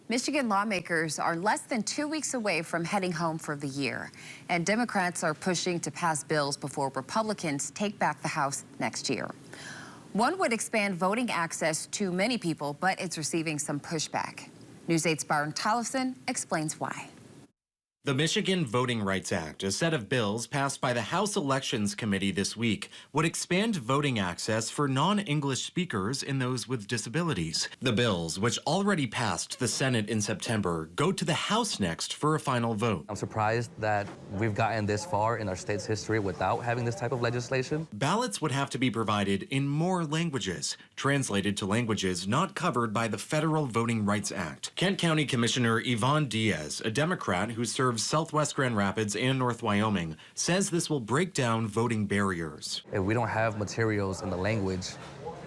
Michigan lawmakers are less than 2 weeks away from heading home for the year, and Democrats are pushing to pass bills before Republicans take back the House next year. One would expand voting access to many people, but it's receiving some pushback. News 8's Byron Tollefson explains why. The Michigan Voting Rights Act, a set of bills passed by the House Elections Committee this week, would expand voting access for non-English speakers and those with disabilities. The bills, which already passed the Senate in September, go to the House next for a final vote. I'm surprised that we've gotten this far in our state's history without having this type of legislation. Ballots would have to be provided in more languages, translated to languages not covered by the Federal Voting Rights Act. Kent County Commissioner Yvonne Diaz, a Democrat who serves Southwest Grand Rapids and North Wyoming, says this will break down voting barriers. If we don't have materials in the language,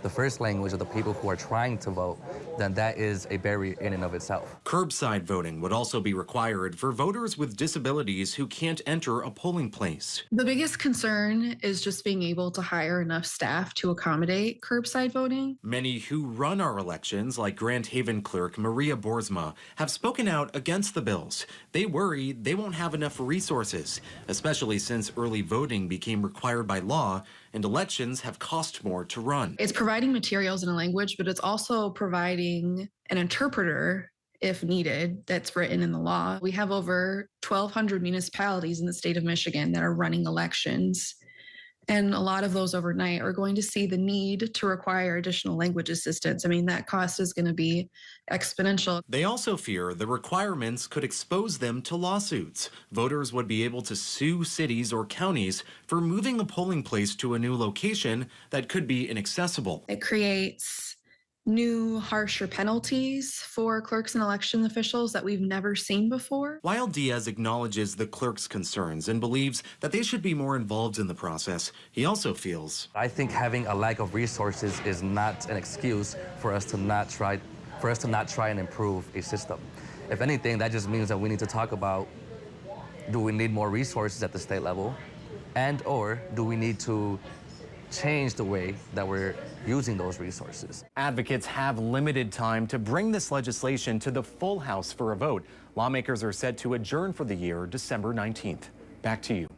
the first language of the people who are trying to vote, then that is a barrier in and of itself. Curbside voting would also be required for voters with disabilities who can't enter a polling place. The biggest concern is just being able to hire enough staff to accommodate curbside voting. Many who run our elections, like Grand Haven clerk Maria Boersma, have spoken out against the bills. They worry they won't have enough resources, especially since early voting became required by law and elections have cost more to run. It's providing materials in a language, but it's also providing an interpreter if needed that's written in the law. We have over 1,200 municipalities in the state of Michigan that are running elections. And a lot of those overnight are going to see the need to require additional language assistance. I mean, that cost is going to be exponential. They also fear the requirements could expose them to lawsuits. Voters would be able to sue cities or counties for moving a polling place to a new location that could be inaccessible. It creates new, harsher penalties for clerks and election officials that we've never seen before. While Diaz acknowledges the clerks' concerns and believes that they should be more involved in the process, he also feels, I think having a lack of resources is not an excuse for us to not try and improve a system. If anything, that just means that we need to talk about, do we need more resources at the state level, and or do we need to change the way that we're using those resources. Advocates have limited time to bring this legislation to the full House for a vote. Lawmakers are set to adjourn for the year December 19th. Back to you.